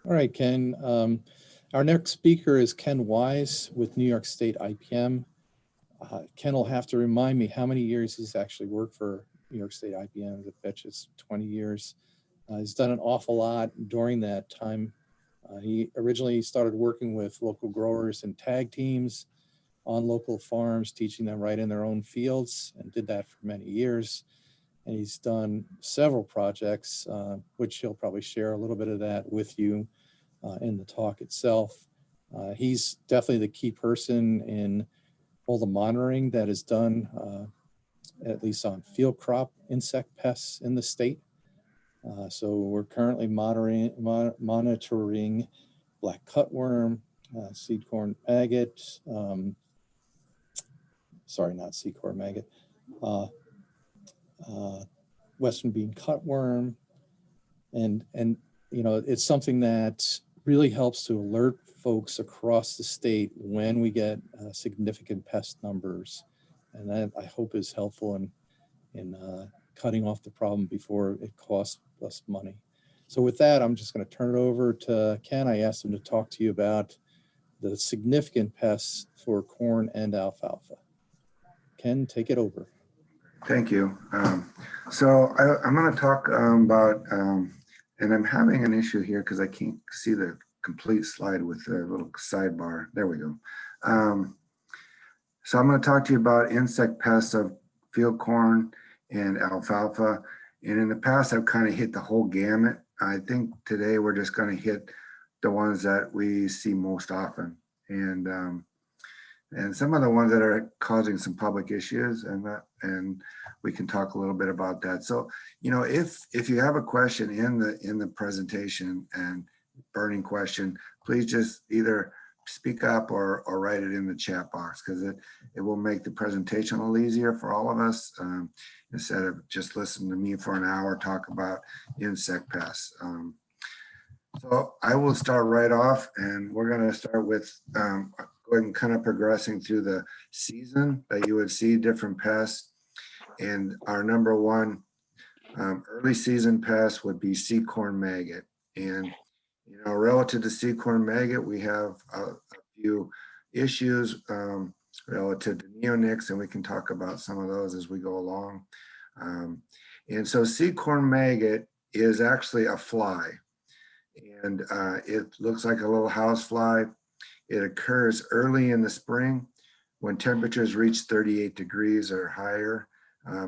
All right, Ken. Our next speaker is Ken Wise with New York State IPM. Ken will have to remind me how many years he's actually worked for New York State IPM. I bet it's 20 years. He's done an awful lot during that time. He originally started working with local growers and tag teams on local farms, teaching them right in their own fields, and did that for many years. And he's done several projects, which he'll probably share a little bit of that with you in the talk itself. He's definitely the key person in all the monitoring that is done, at least on field crop insect pests in the state. So we're currently monitoring black cutworm, seed corn maggot, sorry, not seed corn maggot, western bean cutworm, and you know, it's something that really helps to alert folks across the state when we get significant pest numbers, and that I hope is helpful in cutting off the problem before it costs us money. So with that, I'm just going to turn it over to Ken. I asked him to talk to you about the significant pests for corn and alfalfa. Ken, take it over. Thank you. So I'm going to talk about, and I'm having an issue here because I can't see the complete slide with the little sidebar. There we go. So I'm going to talk to you about insect pests of field corn and alfalfa. And in the past, I've kind of hit the whole gamut. I think today we're just going to hit the ones that we see most often. And some of the ones that are causing some public issues, and we can talk a little bit about that. So, you know, if you have a question in the presentation and burning question, please just either speak up or write it in the chat box, because it will make the presentation a little easier for all of us, instead of just listening to me for an hour talk about insect pests. So I will start right off, and we're going to start with go ahead and kind of progressing through the season that you would see different pests. And our number one early season pest would be seed corn maggot. And you know, relative to seed corn maggot, we have a few issues relative to neonics, and we can talk about some of those as we go along. And so seed corn maggot is actually a fly, and it looks like a little house fly. It occurs early in the spring when temperatures reach 38 degrees or higher.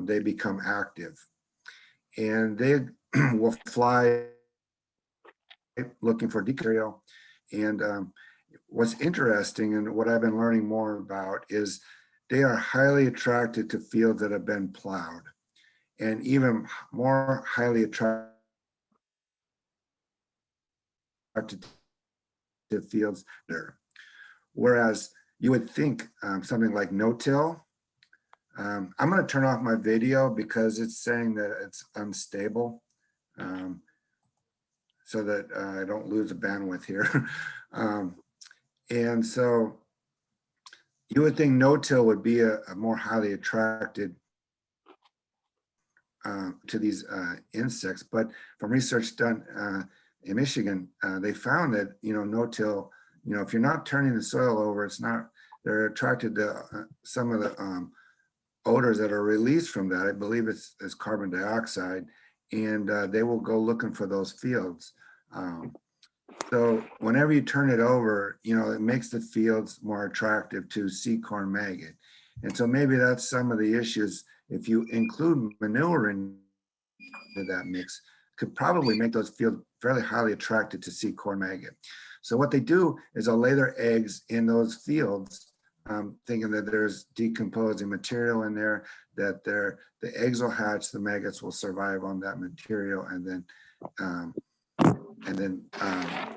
They become active, and they will fly looking for decoy. And what's interesting, and what I've been learning more about, is they are highly attracted to fields that have been plowed, and even more highly attracted to fields there. Whereas you would think something like no-till. I'm going to turn off my video because it's saying that it's unstable, so that I don't lose the bandwidth here. And so you would think no-till would be a more highly attracted to these insects, but from research done in Michigan, they found that, you know, no-till, you know, if you're not turning the soil over, it's not, they're attracted to some of the odors that are released from that. I believe it's carbon dioxide, and they will go looking for those fields. So whenever you turn it over, you know, it makes the fields more attractive to seed corn maggot. And so maybe that's some of the issues. If you include manure into that mix, could probably make those fields fairly highly attracted to seed corn maggot. So what they do is they'll lay their eggs in those fields, thinking that there's decomposing material in there, that the eggs will hatch, the maggots will survive on that material, and then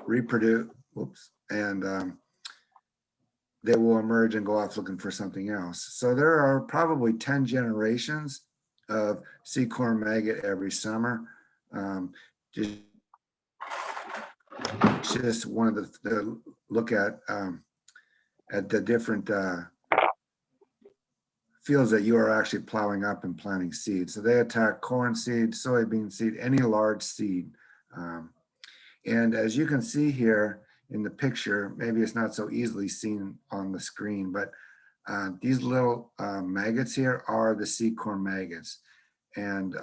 reproduce, and they will emerge and go off looking for something else. So there are probably 10 generations of seed corn maggot every summer. Just one of the look at the different fields that you are actually plowing up and planting seeds. So they attack corn seed, soybean seed, any large seed. And as you can see here in the picture, maybe it's not so easily seen on the screen, but these little maggots here are the seed corn maggots. And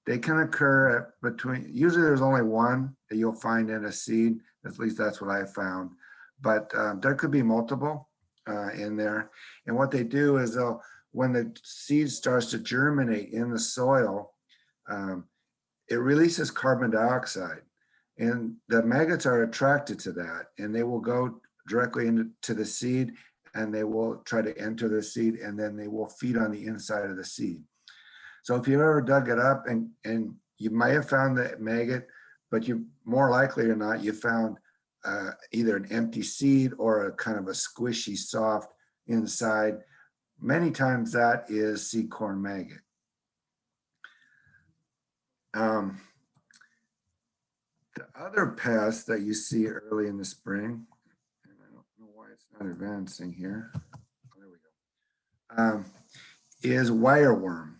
they can occur at between, usually there's only one that you'll find in a seed, at least that's what I found. But there could be multiple in there. And what they do is they'll, when the seed starts to germinate in the soil, it releases carbon dioxide. And the maggots are attracted to that, and they will go directly into the seed, and they will try to enter the seed, and then they will feed on the inside of the seed. So if you've ever dug it up and you might have found the maggot, but you more likely or not, you found either an empty seed or a kind of a squishy, soft inside. Many times that is seed corn maggot. The other pest that you see early in the spring, and I don't know why it's not advancing here. Oh, there we go. Is wireworm.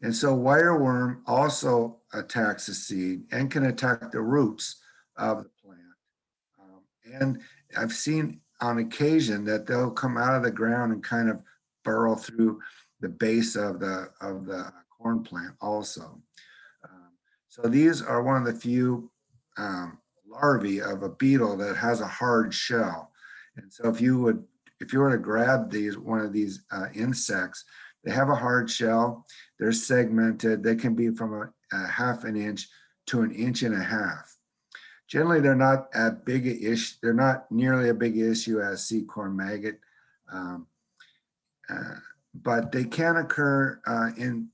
And so wireworm also attacks the seed and can attack the roots of the plant. And I've seen on occasion that they'll come out of the ground and kind of burrow through the base of the corn plant also. So these are one of the few larvae of a beetle that has a hard shell. And so if you were to grab one of these insects, they have a hard shell, they're segmented, they can be from a half an inch to an inch and a half. Generally, they're not they're not nearly a big issue as seed corn maggot, but they can occur in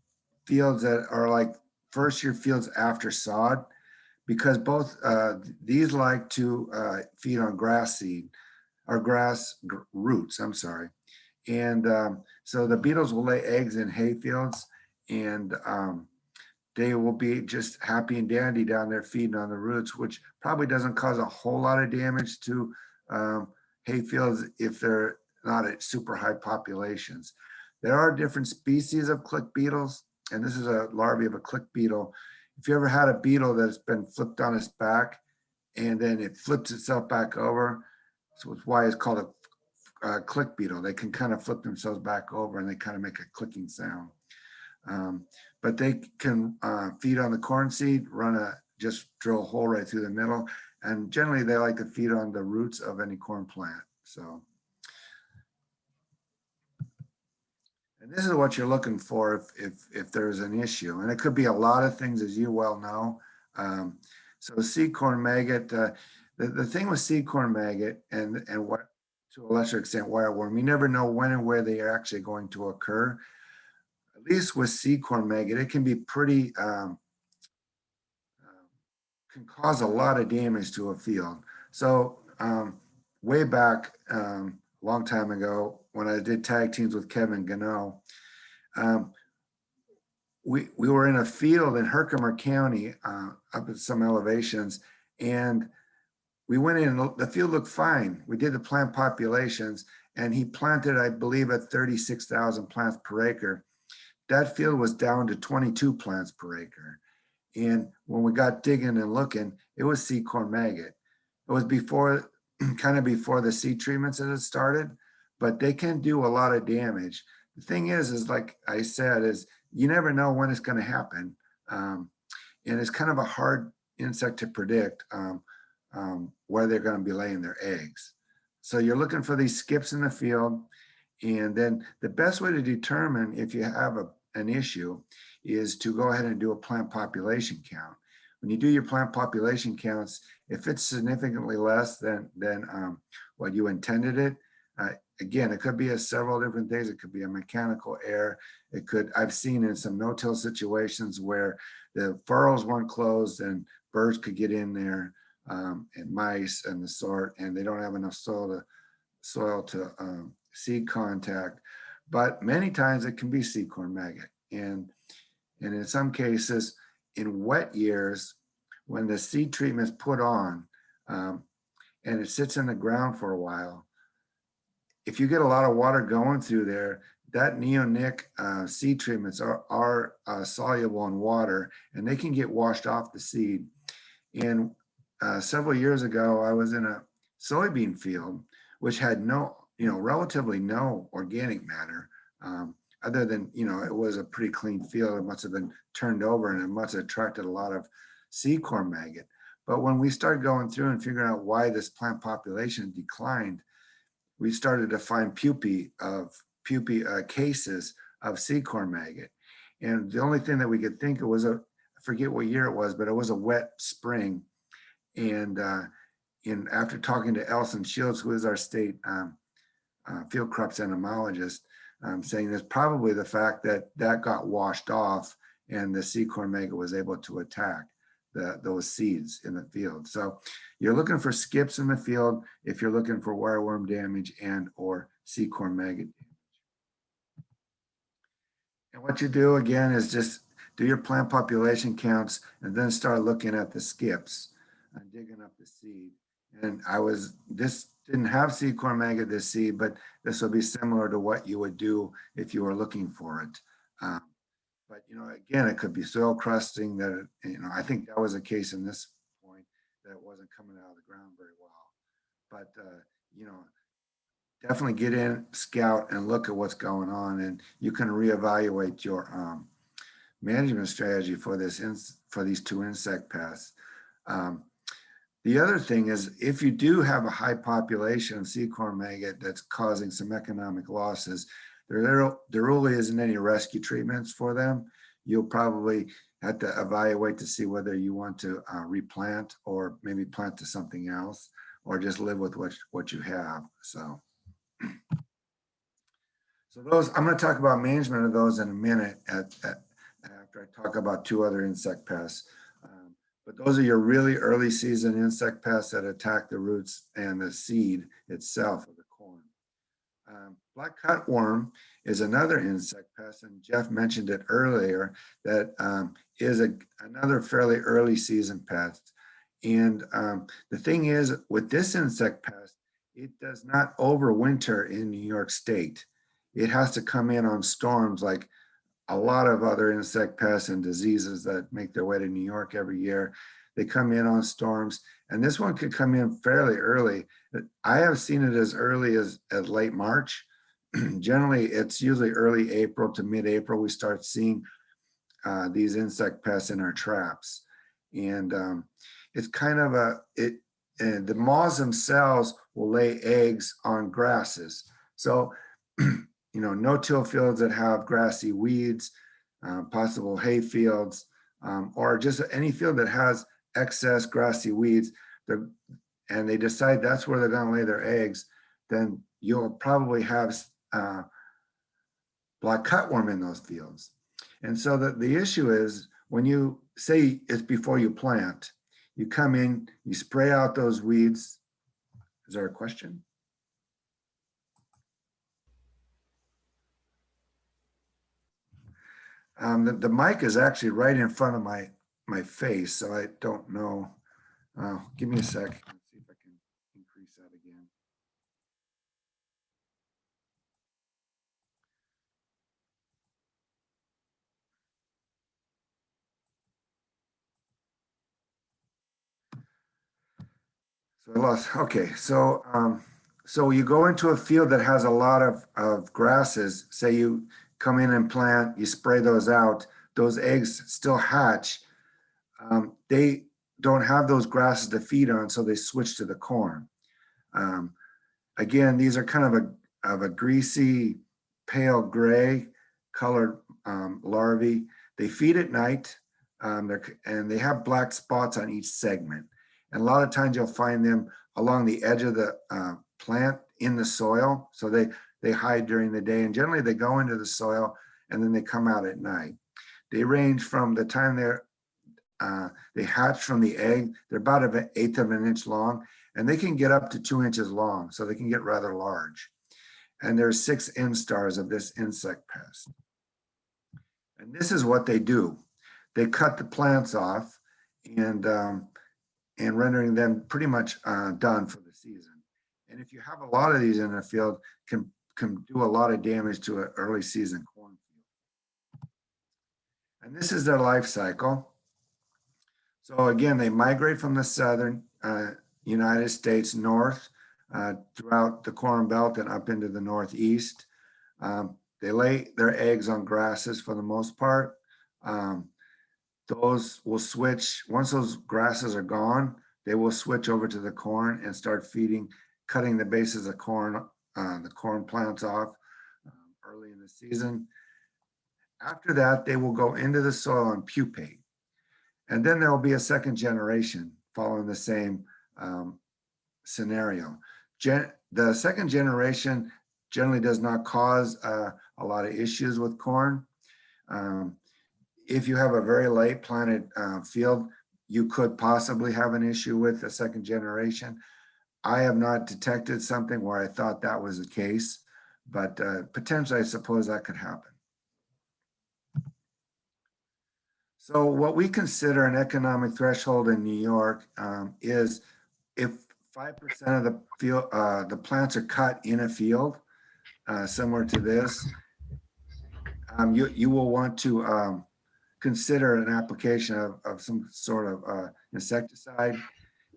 fields that are like first year fields after sod, because both these like to feed on grass seed or grass roots, I'm sorry. And so the beetles will lay eggs in hay fields, and they will be just happy and dandy down there feeding on the roots, which probably doesn't cause a whole lot of damage to hay fields if they're not at super high populations. There are different species of click beetles, and this is a larvae of a click beetle. If you ever had a beetle that's been flipped on its back and then it flips itself back over, so it's why it's called a click beetle. They can kind of flip themselves back over and they kind of make a clicking sound. But they can feed on the corn seed, just drill a hole right through the middle. And generally they like to feed on the roots of any corn plant. So, and this is what you're looking for if there's an issue. And it could be a lot of things, as you well know. So seed corn maggot, the thing with seed corn maggot and what, to a lesser extent, wireworm, you never know when and where they are actually going to occur. At least with seed corn maggot, it can be pretty, can cause a lot of damage to a field. So way back, long time ago, when I did tag teams with Kevin Gano, we were in a field in Herkimer County, up at some elevations, and we went in and the field looked fine. We did the plant populations, and he planted, I believe, at 36,000 plants per acre. That field was down to 22 plants per acre. And when we got digging and looking, it was seed corn maggot. It was before, kind of before the seed treatments that had started, but they can do a lot of damage. The thing is like I said, is you never know when it's going to happen. And it's kind of a hard insect to predict where they're going to be laying their eggs. So you're looking for these skips in the field. And then the best way to determine if you have an issue is to go ahead and do a plant population count. When you do your plant population counts, if it's significantly less than what you intended it, again, it could be several different things. It could be a mechanical error. It could, I've seen in some no-till situations where the furrows weren't closed and birds could get in there, and mice and the sort, and they don't have enough soil to seed contact. But many times it can be seed corn maggot. And in some cases, in wet years, when the seed treatment is put on and it sits in the ground for a while, if you get a lot of water going through there, that neonic seed treatments are soluble in water, and they can get washed off the seed. And several years ago, I was in a soybean field, which had no, relatively no organic matter, other than, it was a pretty clean field. It must have been turned over and it must have attracted a lot of Sequential maggot. But when we started going through and figuring out why this plant population declined, we started to find cases of Sequential maggot. And the only thing that we could think of was I forget what year it was, but it was a wet spring. And after talking to INeumann Shields, who is our state field crops entomologist, saying it's probably the fact that got washed off and the Sequential maggot was able to attack those seeds in the field. So you're looking for skips in the field if you're looking for wireworm damage and or Sequential maggot damage. And what you do again is just do your plant population counts and then start looking at the skips and digging up the seed. And this didn't have Sequential maggot this seed, but this will be similar to what you would do if you were looking for it. But, again, it could be soil crusting that, I think that was a case in this point that it wasn't coming out of the ground very well. But, definitely get in, scout, and look at what's going on. And you can reevaluate your management strategy for these two insect pests. The other thing is, if you do have a high population of Sequential maggot that's causing some economic losses, there really isn't any rescue treatments for them. You'll probably have to evaluate to see whether you want to replant or maybe plant to something else, or just live with what you have. So those, I'm going to talk about management of those in a minute after I talk about two other insect pests. But those are your really early season insect pests that attack the roots and the seed itself of the corn. Black cutworm is another insect pest, and Jeff mentioned it earlier, that is another fairly early season pest. And the thing is, with this insect pest, it does not overwinter in New York State. It has to come in on storms like a lot of other insect pests and diseases that make their way to New York every year. They come in on storms, and this one could come in fairly early. I have seen it as early as late March. Generally, it's usually early April to mid-April we start seeing these insect pests in our traps. And it's kind of the moths themselves will lay eggs on grasses. So, no-till fields that have grassy weeds, possible hay fields, or just any field that has excess grassy weeds, and they decide that's where they're going to lay their eggs, then you'll probably have black cutworm in those fields. And so the issue is, when you say it's before you plant, you come in, you spray out those weeds. Is there a question? The mic is actually right in front of my face, so I don't know. Give me a sec. Let's see if I can increase that again. So I lost. Okay, so you go into a field that has a lot of grasses. Say you come in and plant, you spray those out. Those eggs still hatch. They don't have those grasses to feed on, so they switch to the corn. Again, these are kind of a greasy, pale gray colored larvae. They feed at night, and they have black spots on each segment. And a lot of times you'll find them along the edge of the plant in the soil. So they hide during the day, and generally they go into the soil and then they come out at night. They range from the time they hatch from the egg. They're about 1/8 of an inch long, and they can get up to 2 inches long, so they can get rather large. And there's 6 instars of this insect pest. And this is what they do. They cut the plants off and rendering them pretty much done for the season. And if you have a lot of these in a field, can do a lot of damage to an early season cornfield. And this is their life cycle. So again, they migrate from the southern United States north, throughout the Corn Belt and up into the Northeast. They lay their eggs on grasses for the most part. Those will switch, once those grasses are gone, they will switch over to the corn and start feeding, cutting the bases of corn, the corn plants off early in the season. After that, they will go into the soil and pupate. And then there will be a second generation following the same scenario. The second generation generally does not cause a lot of issues with corn. If you have a very late planted field, you could possibly have an issue with the second generation. I have not detected something where I thought that was the case, but potentially I suppose that could happen. So what we consider an economic threshold in New York is if 5% of the field, the plants are cut in a field, similar to this, you will want to consider an application of some sort of insecticide.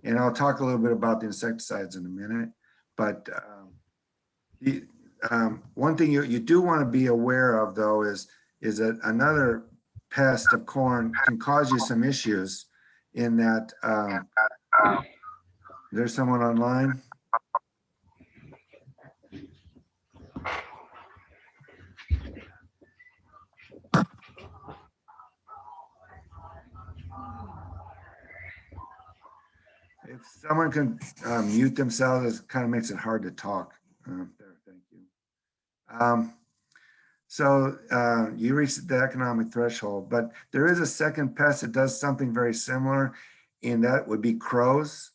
And I'll talk a little bit about the insecticides in a minute. But one thing you do want to be aware of, though, is that another pest of corn can cause you some issues in that there's someone online. If someone can mute themselves, it kind of makes it hard to talk. There, thank you. So you reached the economic threshold, but there is a second pest that does something very similar, and that would be crows.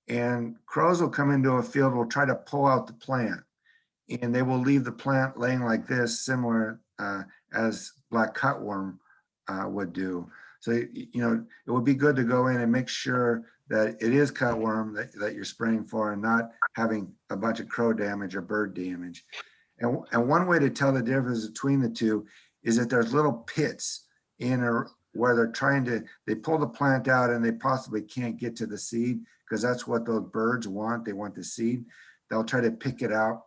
And crows will come into a field, will try to pull out the plant, and they will leave the plant laying like this, similar as black cutworm would do. So, you know, it would be good to go in and make sure that it is cutworm that you're spraying for and not having a bunch of crow damage or bird damage. And one way to tell the difference between the two is that there's little pits where they're trying to, they pull the plant out and they possibly can't get to the seed because that's what those birds want. They want the seed. They'll try to pick it out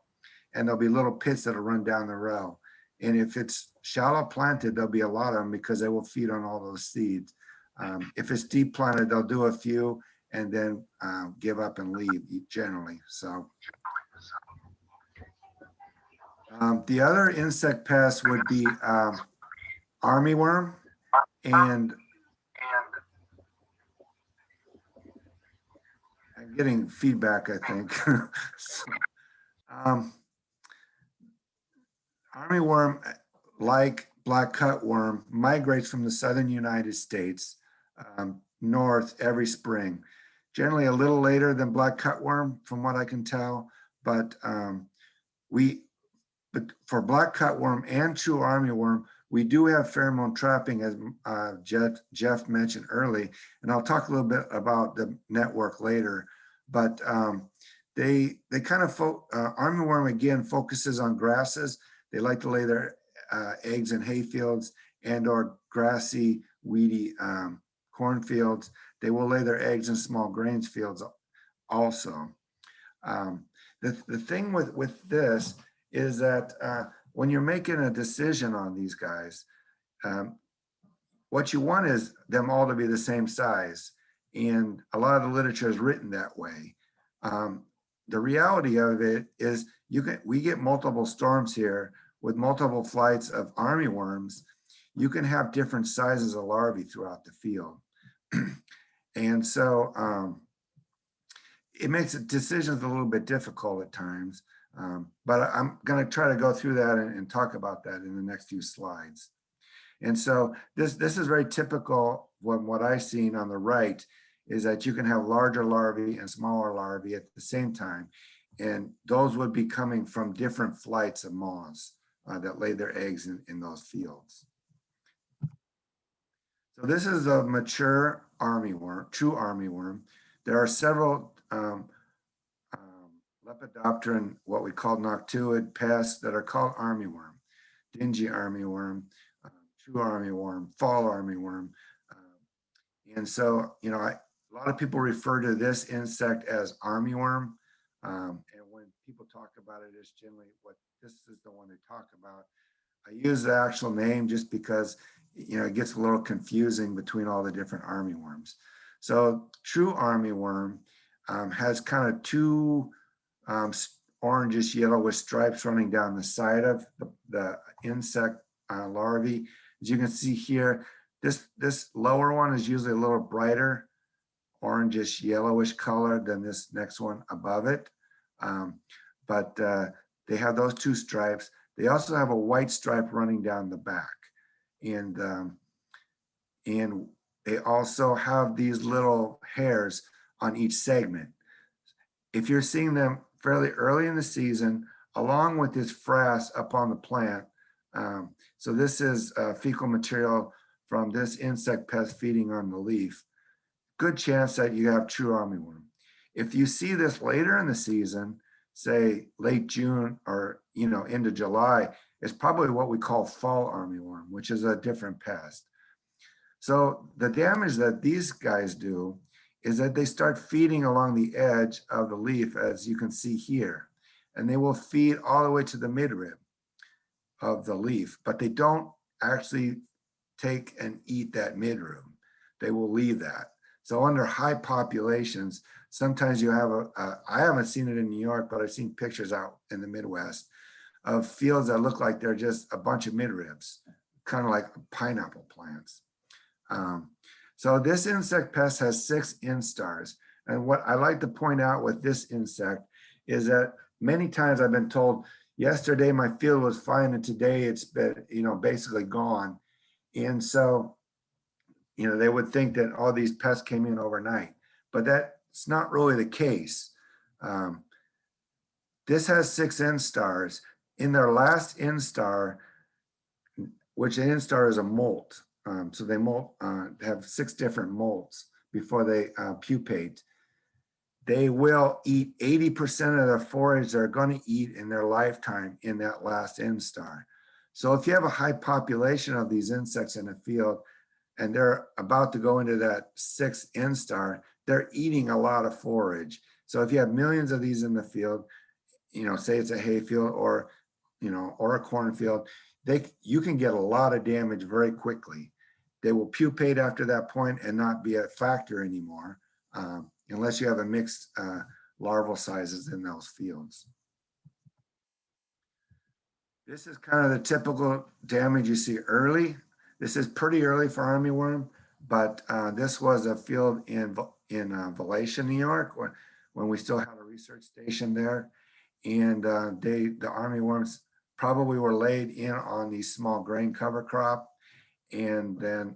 and there'll be little pits that'll run down the row. And if it's shallow planted, there'll be a lot of them because they will feed on all those seeds. If it's deep planted, they'll do a few and then give up and leave generally. So the other insect pests would be armyworm and I'm getting feedback, I think. So, armyworm, like black cutworm, migrates from the southern United States north every spring. Generally a little later than black cutworm, from what I can tell, but for black cutworm and true armyworm, we do have pheromone trapping, as Jeff mentioned early, and I'll talk a little bit about the network later. But they kind of armyworm again focuses on grasses. They like to lay their eggs in hay fields and or grassy, weedy cornfields. They will lay their eggs in small grains fields also. The thing with this is that when you're making a decision on these guys, what you want is them all to be the same size. And a lot of the literature is written that way. The reality of it is we get multiple storms here with multiple flights of armyworms. You can have different sizes of larvae throughout the field. And so it makes decisions a little bit difficult at times. But I'm going to try to go through that and talk about that in the next few slides. And so this is very typical. What I've seen on the right is that you can have larger larvae and smaller larvae at the same time. And those would be coming from different flights of moths that lay their eggs in those fields. So this is a mature armyworm, true armyworm. There are several Lepidopteran, what we call noctuid pests that are called armyworm, dingy armyworm, true armyworm, fall armyworm. And so, you know, A lot of people refer to this insect as armyworm. And when people talk about it, it's generally this is the one they talk about. I use the actual name just because, it gets a little confusing between all the different armyworms. So true armyworm has kind of two orangish yellowish stripes running down the side of the insect larvae. As you can see here, this lower one is usually a little brighter orangish yellowish color than this next one above it. But they have those two stripes. They also have a white stripe running down the back. And they also have these little hairs on each segment. If you're seeing them fairly early in the season, along with this frass up on the plant, so this is fecal material from this insect pest feeding on the leaf, good chance that you have true armyworm. If you see this later in the season, say late June or into July, it's probably what we call fall armyworm, which is a different pest. So the damage that these guys do is that they start feeding along the edge of the leaf, as you can see here, and they will feed all the way to the midrib of the leaf, but they don't actually take and eat that midrib. They will leave that. So under high populations, sometimes you have I haven't seen it in New York, but I've seen pictures out in the Midwest of fields that look like they're just a bunch of midribs, kind of like pineapple plants. So this insect pest has 6 instars. And what I like to point out with this insect is that many times I've been told, yesterday my field was fine and today it's been, basically gone. And so, they would think that all these pests came in overnight, but that's not really the case. This has 6 instars. In their last instar, which an instar is a molt, so they molt, have 6 different molts before they pupate. They will eat 80% of the forage they're going to eat in their lifetime in that last instar. So if you have a high population of these insects in a field and they're about to go into that 6th instar, they're eating a lot of forage. So if you have millions of these in the field, say it's a hay field or a cornfield, you can get a lot of damage very quickly. They will pupate after that point and not be a factor anymore, unless you have a mixed larval sizes in those fields. This is kind of the typical damage you see early. This is pretty early for armyworm, but this was a field in Vallecia, New York, when we still had a research station there. And the armyworms probably were laid in on the small grain cover crop. And then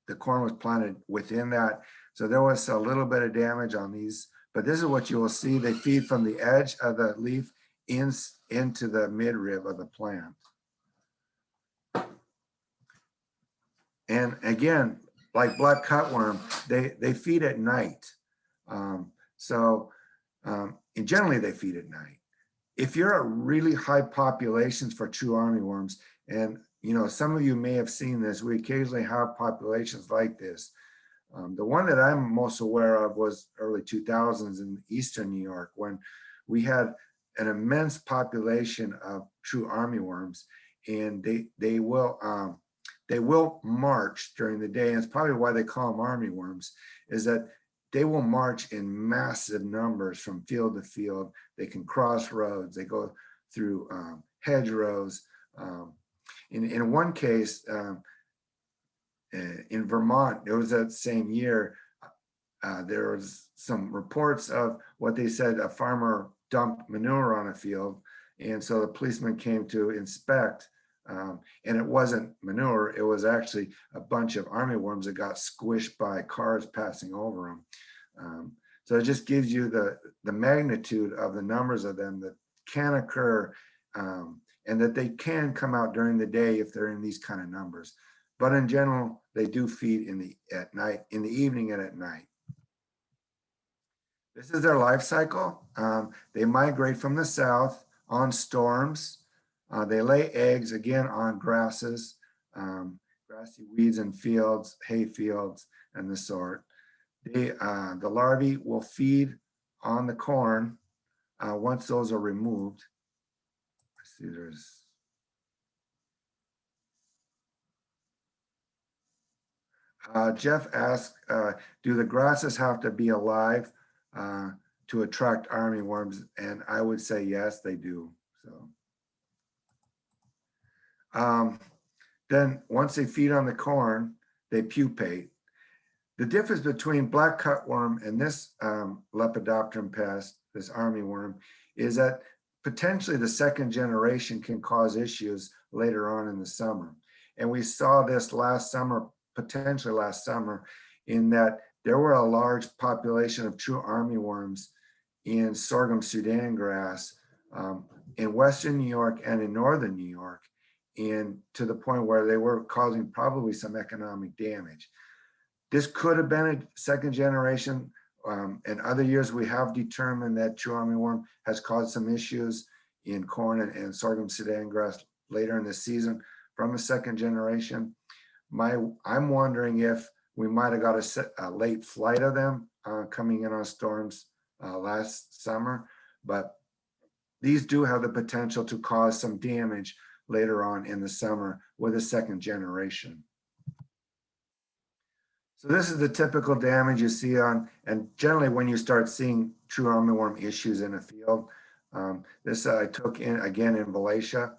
the corn was planted within that. So there was a little bit of damage on these, but this is what you will see. They feed from the edge of the leaf into the midrib of the plant. And again, like black cutworm, they feed at night. And generally they feed at night. If you're at really high populations for true armyworms, and some of you may have seen this, we occasionally have populations like this. The one that I'm most aware of was early 2000s in Eastern New York, when we had an immense population of true armyworms, and they will march during the day. And it's probably why they call them armyworms, is that they will march in massive numbers from field to field. They can cross roads. They go through hedgerows. In one case, in Vermont, it was that same year, there was some reports of what they said a farmer dumped manure on a field. And so the policeman came to inspect, and it wasn't manure, it was actually a bunch of armyworms that got squished by cars passing over them. So it just gives you the magnitude of the numbers of them that can occur, and that they can come out during the day if they're in these kind of numbers. But in general, they do feed at night, in the evening and at night. This is their life cycle. They migrate from the south on storms. They lay eggs, again, on grasses, grassy weeds and fields, hay fields, and the sort. the larvae will feed on the corn once those are removed. I see there's Jeff asked, do the grasses have to be alive to attract armyworms? And I would say yes, they do. So then once they feed on the corn, they pupate. The difference between black cutworm and this Lepidopteran pest, this armyworm, is that potentially the second generation can cause issues later on in the summer. And we saw this last summer, potentially last summer, in that there were a large population of true armyworms in sorghum Sudan grass in Western New York and in Northern New York, and to the point where they were causing probably some economic damage. This could have been a second generation. In other years, we have determined that true armyworm has caused some issues in corn and sorghum Sudan grass later in the season from a second generation. I'm wondering if we might have got a late flight of them coming in on storms last summer, but these do have the potential to cause some damage later on in the summer with a second generation. So this is the typical damage you see on, and generally when you start seeing true armyworm issues in a field. This I took in again in Valatia,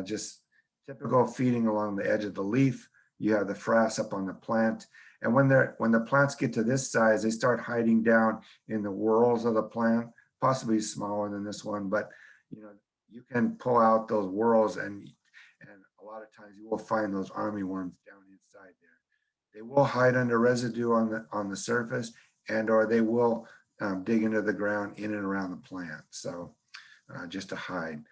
just typical feeding along the edge of the leaf. You have the frass up on the plant. And when the plants get to this size, they start hiding down in the whorls of the plant, possibly smaller than this one, but you can pull out those whorls and a lot of times you will find those armyworms down inside there. They will hide under residue on the surface, and or they will dig into the ground in and around the plant. So just to hide.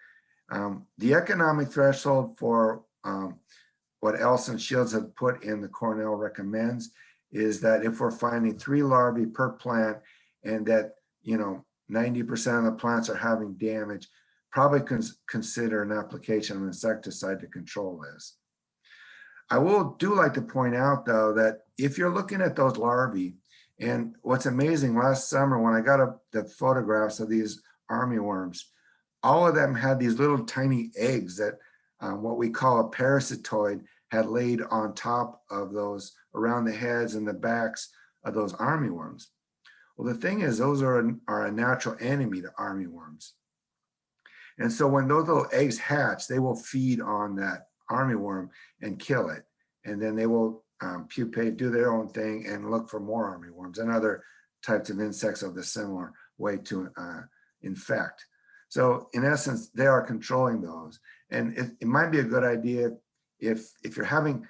The economic threshold for what INeumann Shields have put in the Cornell recommends is that if we're finding 3 larvae per plant and that 90% of the plants are having damage, probably consider an application of insecticide to control this. I do like to point out though that if you're looking at those larvae, and what's amazing, last summer when I got the photographs of these armyworms, all of them had these little tiny eggs that what we call a parasitoid had laid on top of those, around the heads and the backs of those armyworms. Well, the thing is, those are a natural enemy to armyworms. And so when those little eggs hatch, they will feed on that armyworm and kill it. And then they will pupate, do their own thing, and look for more armyworms and other types of insects of the similar way to infect. So in essence, they are controlling those. And it might be a good idea if you're having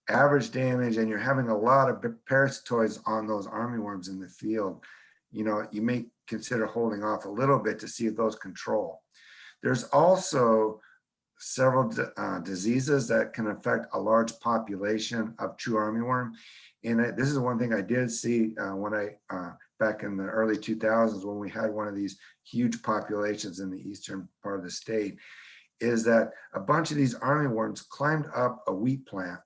average damage and you're having a lot of parasitoids on those armyworms in the field, you may consider holding off a little bit to see if those control. There's also several diseases that can affect a large population of true armyworm. And this is one thing I did see when back in the early 2000s, when we had one of these huge populations in the eastern part of the state, is that a bunch of these armyworms climbed up a wheat plant.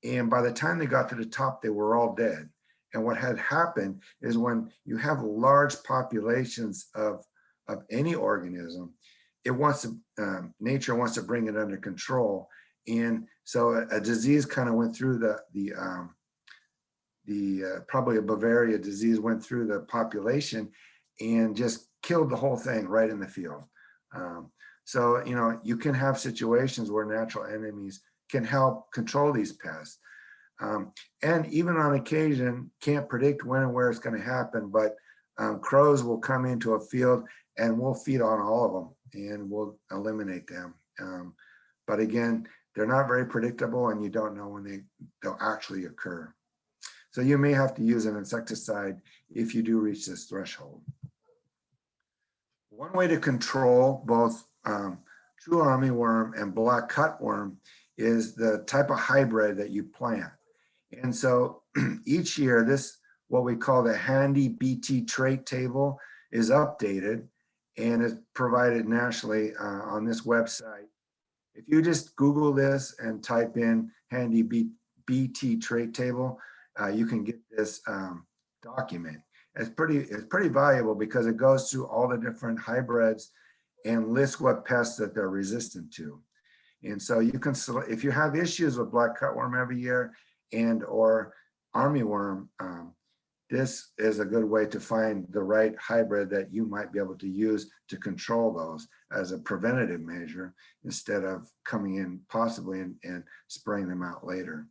And by the time they got to the top, they were all dead. And what had happened is when you have large populations of any organism, it wants to, nature wants to bring it under control. And so a disease kind of went through probably a Bavaria disease went through the population and just killed the whole thing right in the field. So, you can have situations where natural enemies can help control these pests. And even on occasion, can't predict when and where it's going to happen, but crows will come into a field and we'll feed on all of them and we'll eliminate them. But again, they're not very predictable and you don't know when they'll actually occur. So you may have to use an insecticide if you do reach this threshold. One way to control both true armyworm and black cutworm is the type of hybrid that you plant. And so each year, what we call the handy BT trait table is updated and is provided nationally on this website. If you just Google this and type in handy BT trait table, you can get this document. It's pretty valuable because it goes through all the different hybrids and lists what pests that they're resistant to. And so you can, if you have issues with black cutworm every year and or armyworm, this is a good way to find the right hybrid that you might be able to use to control those as a preventative measure instead of coming in possibly and spraying them out later.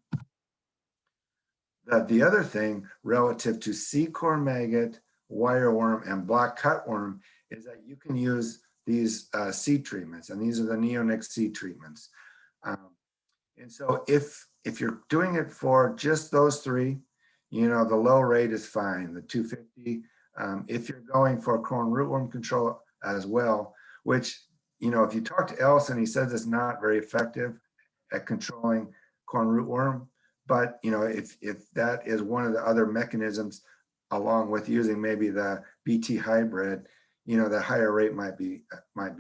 The other thing relative to Sequential maggot, wireworm, and black cutworm is that you can use these seed treatments, and these are the neonic seed treatments. And so if you're doing it for just those three, you know, the low rate is fine, the 250. If you're going for corn rootworm control as well, which, you know, if you talk to Ellison, he says it's not very effective at controlling corn rootworm. But, you know, if that is one of the other mechanisms, along with using maybe the BT hybrid, you know, the higher rate might be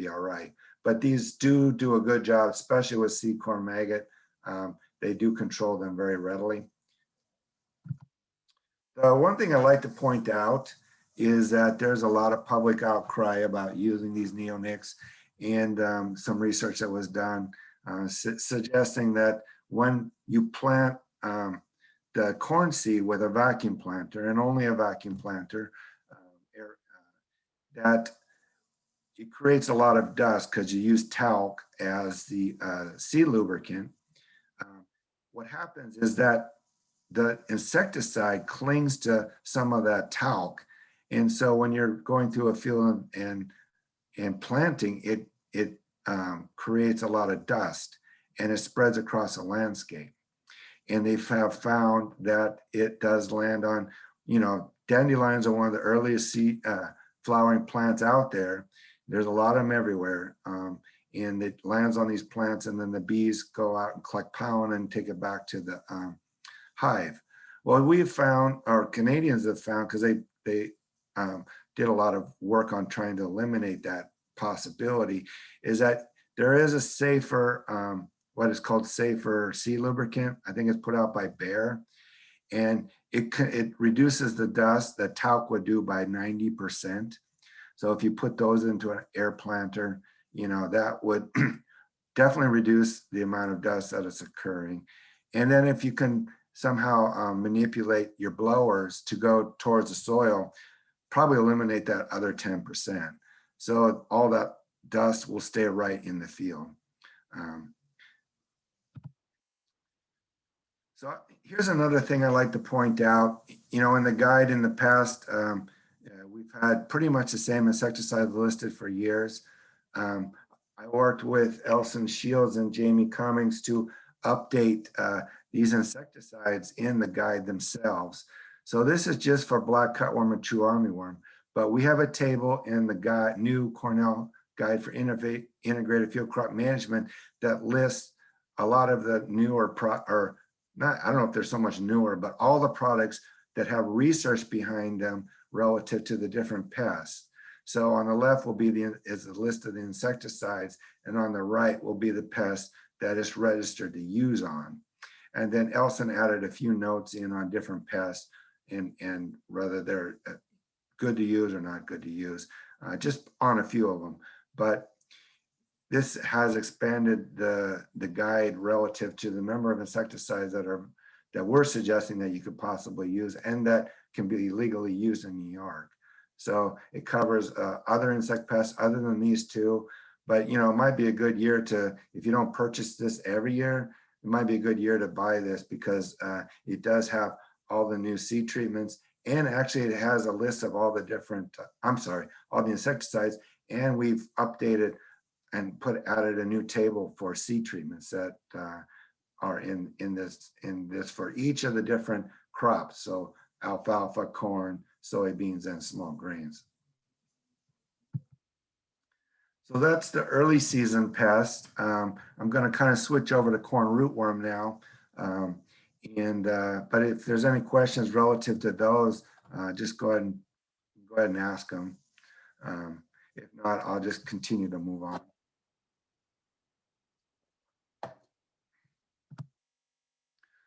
all right. But these do a good job, especially with seed corn maggot. They do control them very readily. The one thing I like to point out is that there's a lot of public outcry about using these neonics, and some research that was done suggesting that when you plant the corn seed with a vacuum planter, and only a vacuum planter, that it creates a lot of dust because you use talc as the seed lubricant. What happens is that the insecticide clings to some of that talc, and so when you're going through a field and planting, it creates a lot of dust, and it spreads across the landscape. And they have found that it does land on, you know, dandelions are one of the earliest seed flowering plants out there. There's a lot of them everywhere, and it lands on these plants, and then the bees go out and collect pollen and take it back to the hive. Well, we've found, or Canadians have found, because they did a lot of work on trying to eliminate that possibility, is that there is a safer, what is called safer seed lubricant. I think it's put out by Bayer, and it reduces the dust that talc would do by 90%. So if you put those into an air planter, you know, that would definitely reduce the amount of dust that is occurring. And then if you can somehow manipulate your blowers to go towards the soil, probably eliminate that other 10%. So all that dust will stay right in the field. So here's another thing I like to point out. You know, in the guide in the past, we've had pretty much the same insecticides listed for years. I worked with Ellison Shields and Jamie Cummings to update these insecticides in the guide themselves. So this is just for black cutworm and true armyworm, but we have a table in the new Cornell Guide for Integrated Field Crop Management that lists a lot of the newer, I don't know if there's so much newer, but all the products that have research behind them relative to the different pests. So on the left will be is the list of the insecticides, and on the right will be the pest that is registered to use on. And then Ellison added a few notes in on different pests and whether they're good to use or not good to use, just on a few of them. But this has expanded the guide relative to the number of insecticides that we're suggesting that you could possibly use and that can be legally used in New York. So it covers other insect pests other than these two. But, you know, it might be a good year to, if you don't purchase this every year, it might be a good year to buy this because it does have all the new seed treatments, and actually it has a list of all the different, all the insecticides, and we've updated and added a new table for seed treatments that are in this for each of the different crops. So alfalfa, corn, soybeans, and small grains. So that's the early season pest. I'm going to kind of switch over to corn rootworm now. But if there's any questions relative to those, just go ahead and ask them. If not, I'll just continue to move on.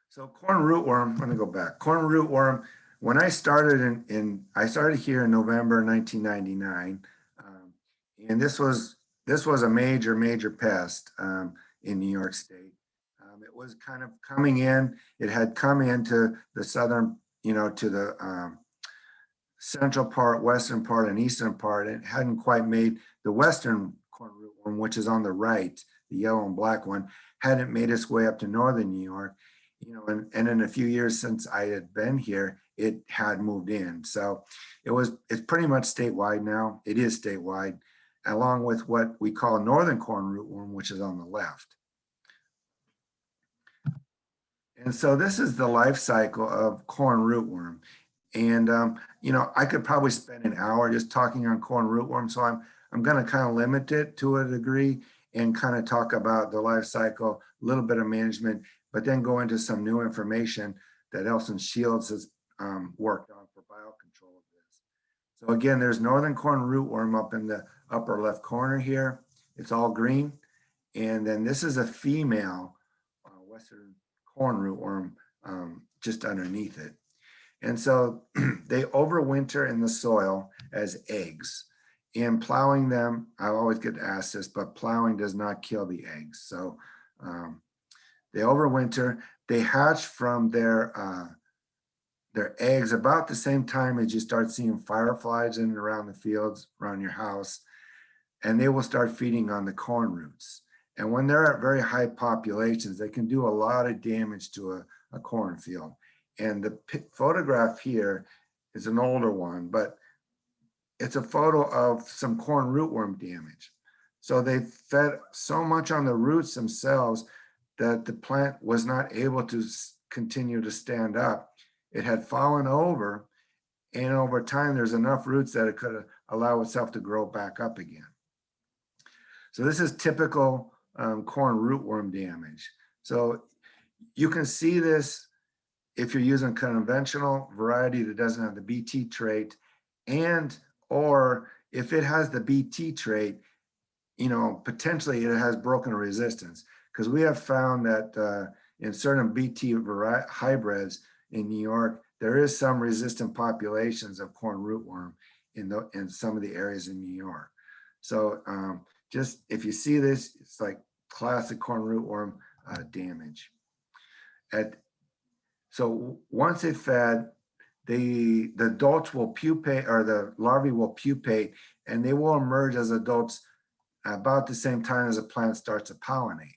So corn rootworm, let me go back. Corn rootworm, when I started I started here in November 1999, and this was a major pest in New York State. It was kind of coming in. It had come into the southern, to the central part, western part, and eastern part. It hadn't quite made the western corn rootworm, which is on the right, the yellow and black one, hadn't made its way up to northern New York. And in a few years since I had been here, it had moved in. So it's pretty much statewide now. It is statewide, along with what we call northern corn rootworm, which is on the left. And so this is the life cycle of corn rootworm. And, I could probably spend an hour just talking on corn rootworm. So I'm going to kind of limit it to a degree and kind of talk about the life cycle, a little bit of management, but then go into some new information that INeumann Shields has worked on for biocontrol of this. So again, there's northern corn rootworm up in the upper left corner here. It's all green. And then this is a female western corn rootworm just underneath it. And so they overwinter in the soil as eggs. And plowing them, I always get asked this, but plowing does not kill the eggs. So they overwinter. They hatch from their eggs about the same time as you start seeing fireflies in and around the fields, around your house, and they will start feeding on the corn roots. And when they're at very high populations, they can do a lot of damage to a cornfield. And the photograph here is an older one, but it's a photo of some corn rootworm damage. So they fed so much on the roots themselves that the plant was not able to continue to stand up. It had fallen over, and over time, there's enough roots that it could allow itself to grow back up again. So this is typical corn rootworm damage. So you can see this if you're using conventional variety that doesn't have the BT trait, or if it has the BT trait, potentially it has broken resistance, because we have found that in certain BT hybrids in New York, there is some resistant populations of corn rootworm in some of the areas in New York. So just if you see this, it's like classic corn rootworm damage. So once it fed, the adults will pupate, or the larvae will pupate, and they will emerge as adults about the same time as the plant starts to pollinate.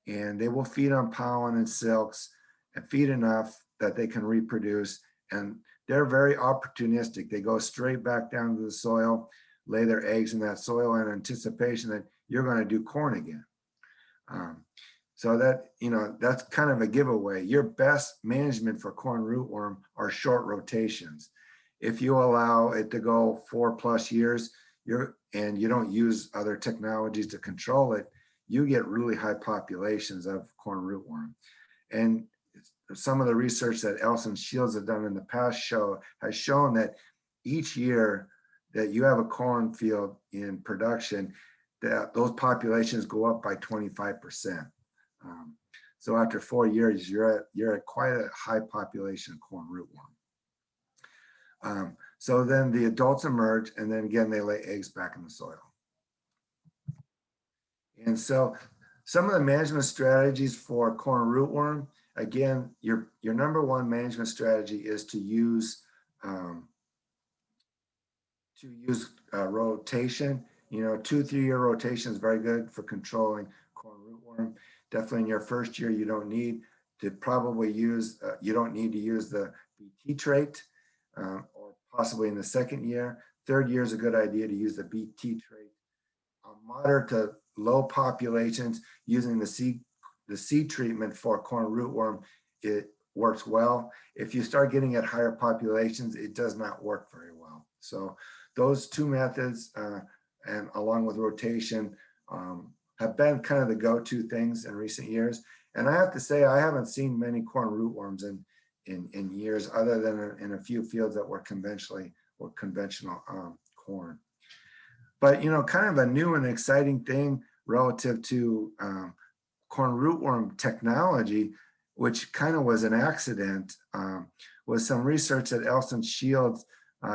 And they will feed on pollen and silks and feed enough that they can reproduce. And they're very opportunistic. They go straight back down to the soil, lay their eggs in that soil in anticipation that you're going to do corn again. So that, that's kind of a giveaway. Your best management for corn rootworm are short rotations. If you allow it to go 4+ years, and you don't use other technologies to control it, you get really high populations of corn rootworm. And some of the research that INeumann Shields have done in the past has shown that each year that you have a cornfield in production, that those populations go up by 25%. So after 4 years, you're at quite a high population of corn rootworm. So then the adults emerge, and then again, they lay eggs back in the soil. And so some of the management strategies for corn rootworm, again, your number one management strategy is to use rotation. 2-3 year rotation is very good for controlling corn rootworm. Definitely in your first year, you don't need to use the BT trait, or possibly in the second year. Third year is a good idea to use the BT trait. On moderate to low populations, using the seed treatment for corn rootworm, it works well. If you start getting at higher populations, it does not work very well. So those two methods, and along with rotation, have been kind of the go-to things in recent years. And I have to say, I haven't seen many corn rootworms in years, other than in a few fields that were conventional corn. But kind of a new and exciting thing relative to corn rootworm technology which kind of was an accident, was some research that INeumann Shields,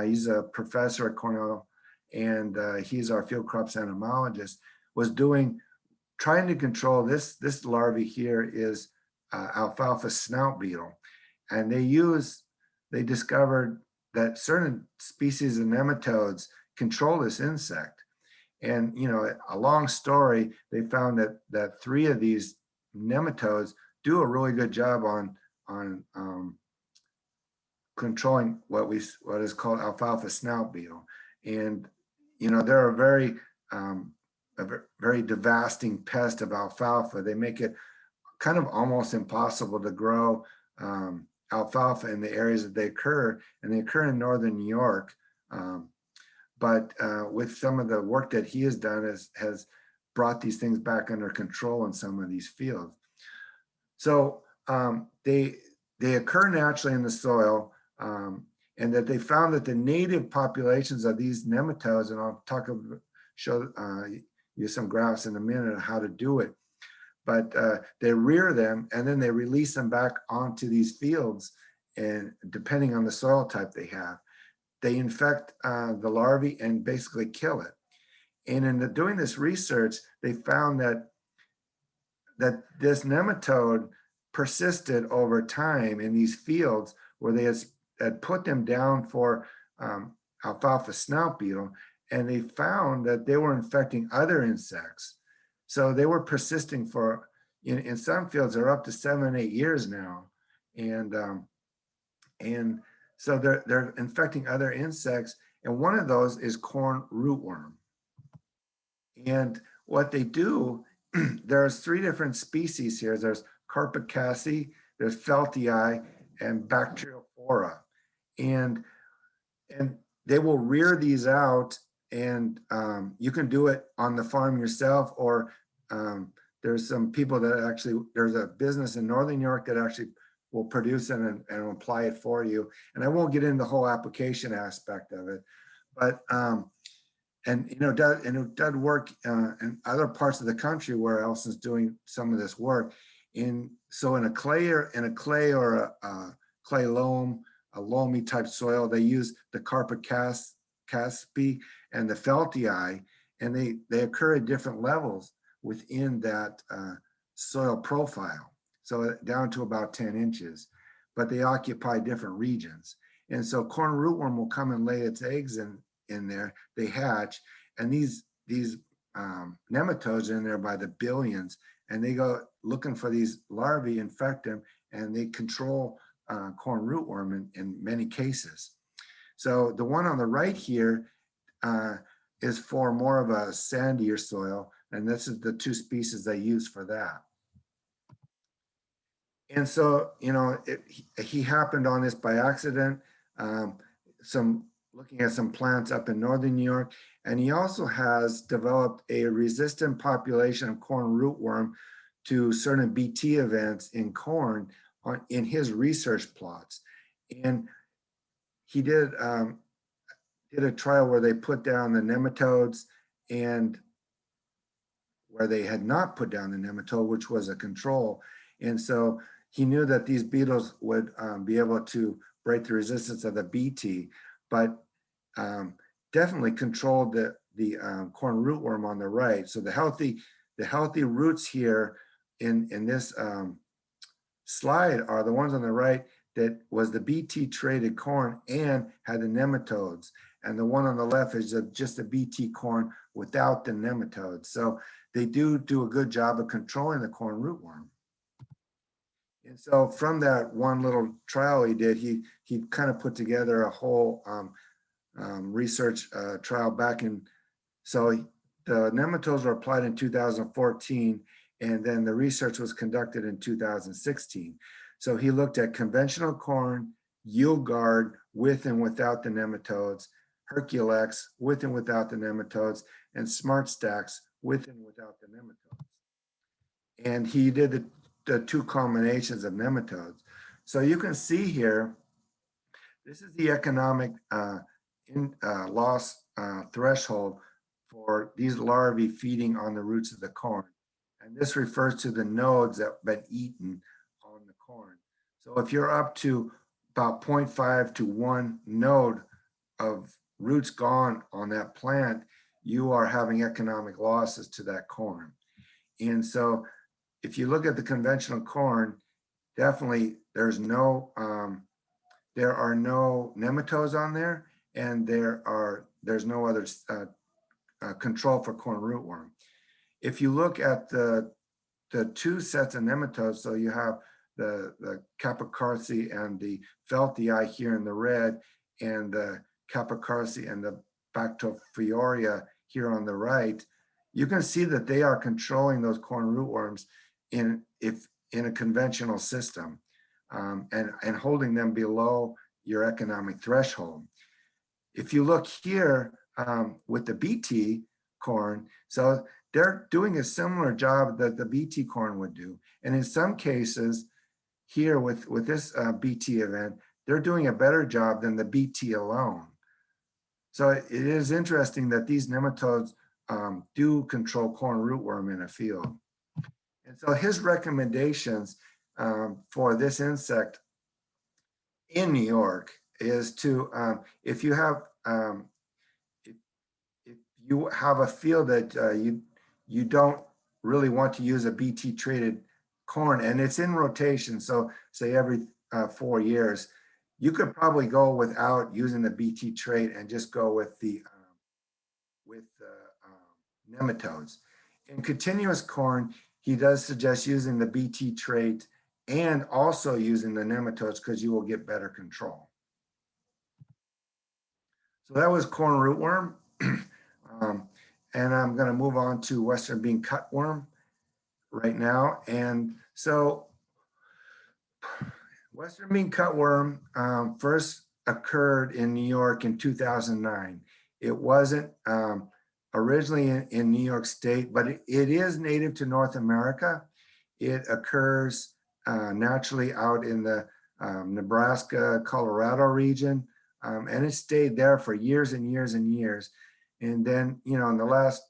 he's a professor at Cornell, and he's our field crops entomologist, was doing, trying to control this larvae here is alfalfa snout beetle. And they discovered that certain species of nematodes control this insect. And, you know, a long story, they found that 3 of these nematodes do a really good job on controlling what is called alfalfa snout beetle. And, you know, they're a very devastating pest of alfalfa. They make it kind of almost impossible to grow alfalfa in the areas that they occur, and they occur in northern New York. But with some of the work that he has done has brought these things back under control in some of these fields. So they occur naturally in the soil, and that they found that the native populations of these nematodes, and I'll show you some graphs in a minute on how to do it, but they rear them and then they release them back onto these fields, and depending on the soil type they have, they infect the larvae and basically kill it. And in doing this research, they found that this nematode persisted over time in these fields where they had put them down for alfalfa snout beetle, and they found that they were infecting other insects. So they were persisting for, in some fields, they're up to 7, 8 years now. And so they're infecting other insects. And one of those is corn rootworm. And what they do, there's 3 different species here. There's Carpacassi, there's Feltii, and Bacteriophora. And they will rear these out, and you can do it on the farm yourself, or there's some people that actually, there's a business in northern New York that actually will produce it and apply it for you. And I won't get into the whole application aspect of it, but and you know, it does work in other parts of the country where Elson's doing some of this work. So in a clay or a clay loam, a loamy type soil, they use the Carpacaspi and the Feltii, and they occur at different levels within that soil profile. So down to about 10 inches, but they occupy different regions. And so corn rootworm will come and lay its eggs in there, they hatch, and these nematodes are in there by the billions, and they go looking for these larvae, infect them, and they control corn rootworm in many cases. So the one on the right here is for more of a sandier soil, and this is the 2 species they use for that. And so, you know, he happened on this by accident, looking at some plants up in northern New York, and he also has developed a resistant population of corn rootworm to certain BT events in corn in his research plots. And he did a trial where they put down the nematodes and where they had not put down the nematode, which was a control. And so he knew that these beetles would be able to break the resistance of the BT, but definitely controlled the corn rootworm on the right. So the healthy roots here in this slide are the ones on the right that was the BT traded corn and had the nematodes. And the one on the left is just the BT corn without the nematodes. So they do a good job of controlling the corn rootworm. And so from that one little trial he did, he kind of put together a whole research trial back in, so the nematodes were applied in 2014, and then the research was conducted in 2016. So he looked at conventional corn, yield guard with and without the nematodes, Herculex with and without the nematodes, and smart stacks with and without the nematodes. And he did the 2 combinations of nematodes. So you can see here, this is the economic loss threshold for these larvae feeding on the roots of the corn. And this refers to the nodes that have been eaten on the corn. So if you're up to about 0.5 to 1 node of roots gone on that plant, you are having economic losses to that corn. And so if you look at the conventional corn, definitely there are no nematodes on there, and there's no other control for corn rootworm. If you look at the two sets of nematodes, so you have the capicarsi and the feltii here in the red, and the capicarsi and the bactophoria here on the right, you can see that they are controlling those corn rootworms in a conventional system, and holding them below your economic threshold. If you look here with the BT corn, so they're doing a similar job that the BT corn would do. And in some cases here with this BT event, they're doing a better job than the BT alone. So it is interesting that these nematodes do control corn rootworm in a field. And so his recommendations for this insect in New York is to, if you have a field that you don't really want to use a BT treated corn, and it's in rotation, so say every 4 years, you could probably go without using the BT trait and just go with the nematodes. In continuous corn, he does suggest using the BT trait and also using the nematodes because you will get better control. So that was corn rootworm. And I'm going to move on to Western bean cutworm right now. And so Western bean cutworm first occurred in New York in 2009. It wasn't originally in New York State, but it is native to North America. It occurs naturally out in the Nebraska, Colorado region, and it stayed there for years and years and years. And then, in the last,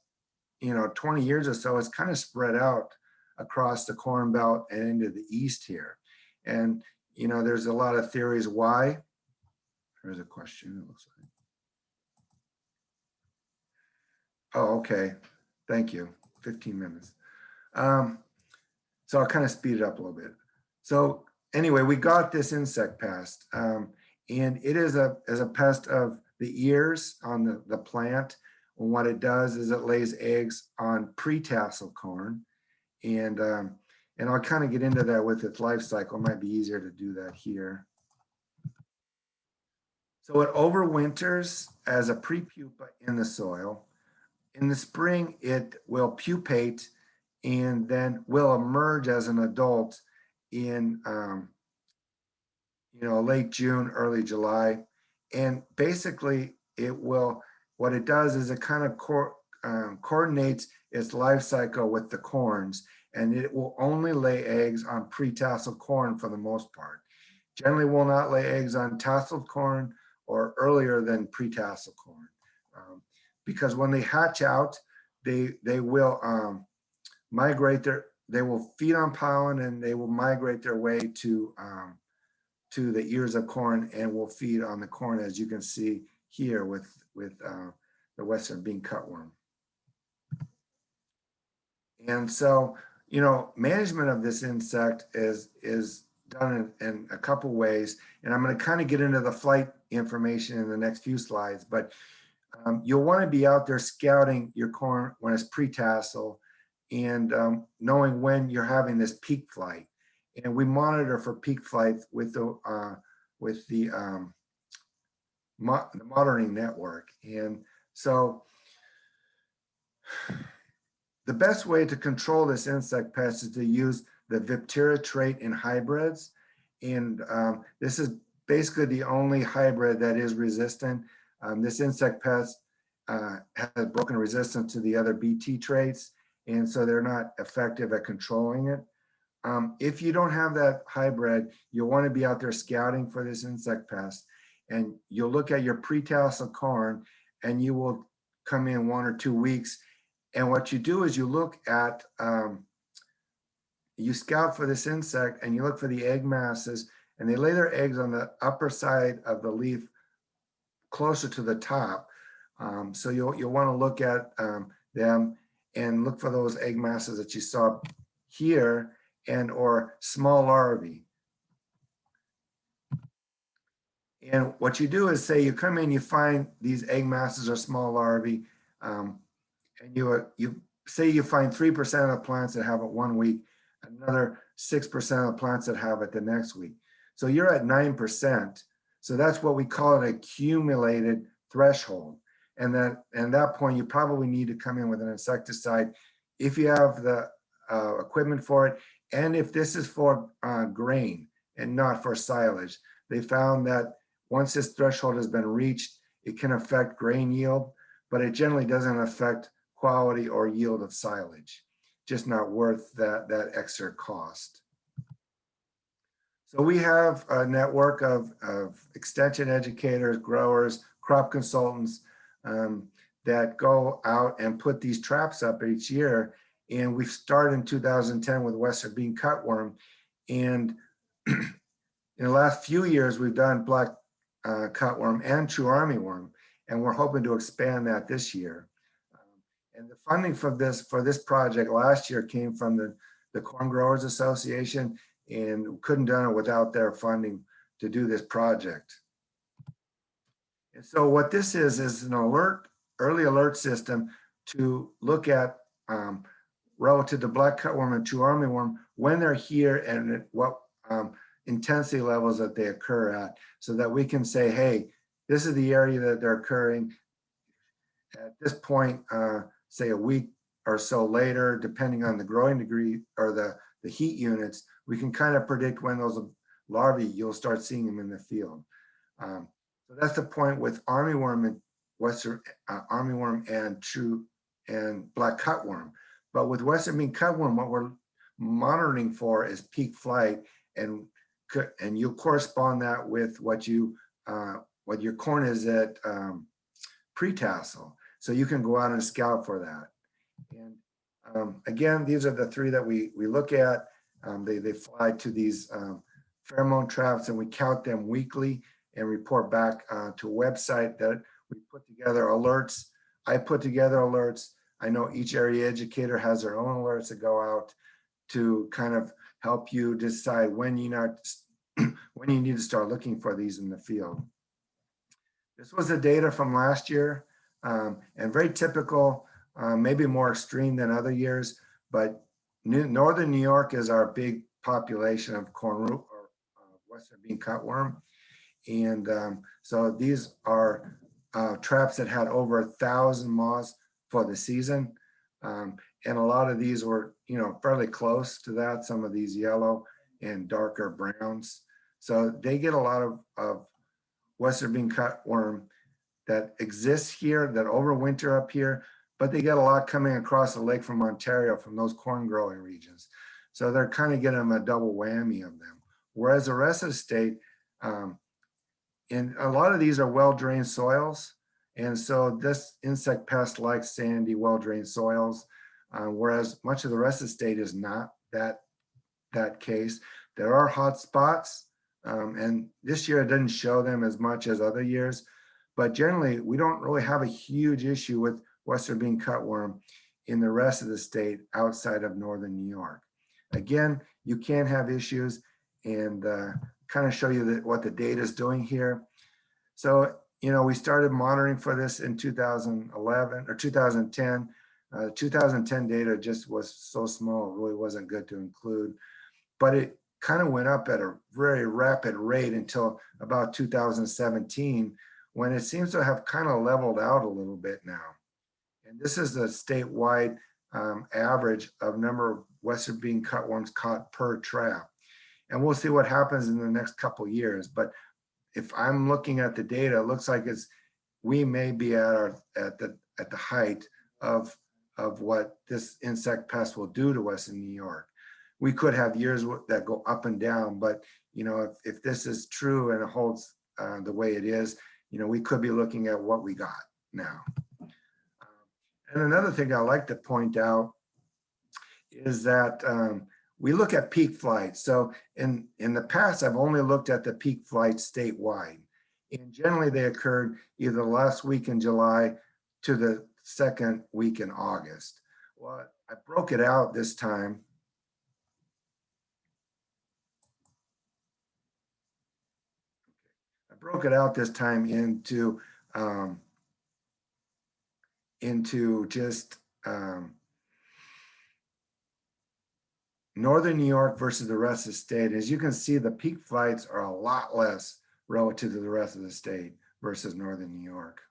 20 years or so, it's kind of spread out across the Corn Belt and into the east here. And, there's a lot of theories why. There's a question, it looks like. Oh, okay. Thank you. 15 minutes. So I'll kind of speed it up a little bit. So anyway, we got this insect pest, and it is a pest of the ears on the plant. And what it does is it lays eggs on pre-tassel corn, and I'll kind of get into that with its life cycle. It might be easier to do that here. So it overwinters as a pre-pupa in the soil. In the spring, it will pupate and then will emerge as an adult in late June, early July. And basically what it does is it kind of coordinates its life cycle with the corns, and it will only lay eggs on pre-tassel corn for the most part. Generally will not lay eggs on tasseled corn or earlier than pre-tassel corn. Because when they hatch out, they will migrate they will feed on pollen, and they will migrate their way to the ears of corn and will feed on the corn, as you can see here with the Western bean cutworm. And so, management of this insect is done in a couple ways, and I'm going to kind of get into the flight information in the next few slides, but you'll want to be out there scouting your corn when it's pre-tassel, and knowing when you're having this peak flight. And we monitor for peak flight with the monitoring network. And so the best way to control this insect pest is to use the Viptera trait in hybrids. And this is basically the only hybrid that is resistant. This insect pest has broken resistance to the other BT traits, and so they're not effective at controlling it. If you don't have that hybrid, you'll want to be out there scouting for this insect pest, and you'll look at your pre-tassel corn, and you will come in 1 or 2 weeks. And what you do is you look at, you scout for this insect, and you look for the egg masses and they lay their eggs on the upper side of the leaf closer to the top. So you'll want to look at them and look for those egg masses that you saw here and or small larvae. And what you do is say you come in, you find these egg masses or small larvae, and you say you find 3% of the plants that have it 1 week, another 6% of the plants that have it the next week. So you're at 9%. So that's what we call an accumulated threshold. And at that point, you probably need to come in with an insecticide if you have the equipment for it, and if this is for grain and not for silage. They found that once this threshold has been reached, it can affect grain yield, but it generally doesn't affect quality or yield of silage. Just not worth that extra cost. So we have a network of extension educators, growers, crop consultants that go out and put these traps up each year. And we started in 2010 with Western bean cutworm. And in the last few years, we've done black cutworm and true armyworm, and we're hoping to expand that this year. And the funding for this project last year came from the Corn Growers Association, and couldn't done it without their funding to do this project. And so what this is an early alert system to look at relative to black cutworm and true armyworm when they're here and at what intensity levels that they occur at, so that we can say, hey, this is the area that they're occurring at this point, say a week or so later, depending on the growing degree or the heat units, we can kind of predict when those larvae, you'll start seeing them in the field. So that's the point with armyworm and Western armyworm and true and black cutworm. But with Western bean cutworm, what we're monitoring for is peak flight, and you'll correspond that with what your corn is at pre-tassel. So you can go out and scout for that. And again, these are the three that we look at. They fly to these pheromone traps, and we count them weekly and report back to a website that we put together alerts. I put together alerts. I know each area educator has their own alerts that go out to kind of help you decide when you need to start looking for these in the field. This was the data from last year, and very typical, maybe more extreme than other years, but northern New York is our big population of corn root or Western bean cutworm. And so these are traps that had over 1,000 moths for the season. And a lot of these were, fairly close to that, some of these yellow and darker browns. So they get a lot of Western bean cutworm that exists here, that overwinter up here, but they get a lot coming across the lake from Ontario, from those corn growing regions. So they're kind of getting a double whammy of them. Whereas the rest of the state, and a lot of these are well-drained soils. And so this insect pest likes sandy, well-drained soils, whereas much of the rest of the state is not that case. There are hot spots, and this year it didn't show them as much as other years, but generally we don't really have a huge issue with Western bean cutworm in the rest of the state outside of northern New York. Again, you can have issues, and kind of show you what the data is doing here. So, we started monitoring for this in 2011 or 2010. 2010 data just was so small, it really wasn't good to include, but it kind of went up at a very rapid rate until about 2017, when it seems to have kind of leveled out a little bit now. And this is the statewide average of number of Western bean cutworms caught per trap. And we'll see what happens in the next couple of years. But if I'm looking at the data, it looks like we may be at the height of what this insect pest will do to us in New York. We could have years that go up and down, but if this is true and it holds the way it is, we could be looking at what we got now. And another thing I like to point out is that we look at peak flight. So in the past, I've only looked at the peak flight statewide. And generally they occurred either the last week in July to the second week in August. Well, I broke it out this time. I broke it out this time into just Northern New York versus the rest of the state. As you can see, the peak flights are a lot less relative to the rest of the state versus Northern New York.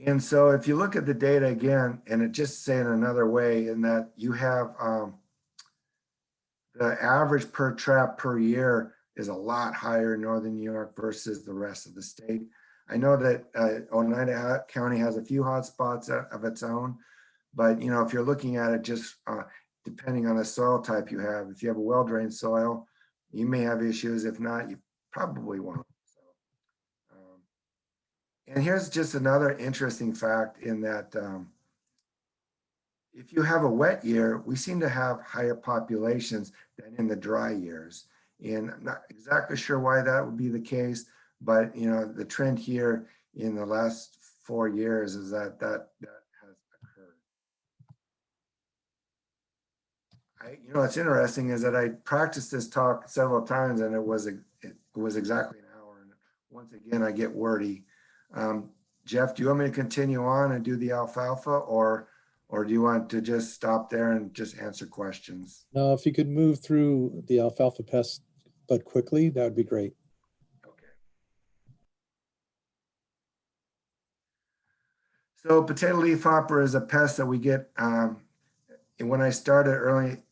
And so if you look at the data again, and it just saying another way, in that you have the average per trap per year is a lot higher in Northern New York versus the rest of the state. I know that Oneida County has a few hot spots of its own, but you know, if you're looking at it just depending on the soil type you have, if you have a well-drained soil, you may have issues. If not, you probably won't. So, and here's just another interesting fact in that if you have a wet year, we seem to have higher populations than in the dry years. And I'm not exactly sure why that would be the case, but you know, the trend here in the last 4 years is that has occurred. You know, what's interesting is that I practiced this talk several times and it was exactly an hour. And once again, I get wordy. Jeff, do you want me to continue on and do the alfalfa, or do you want to just stop there and just answer questions? No, if you could move through the alfalfa pest, but quickly, that would be great. Okay. So potato leafhopper is a pest that we get. And when I started early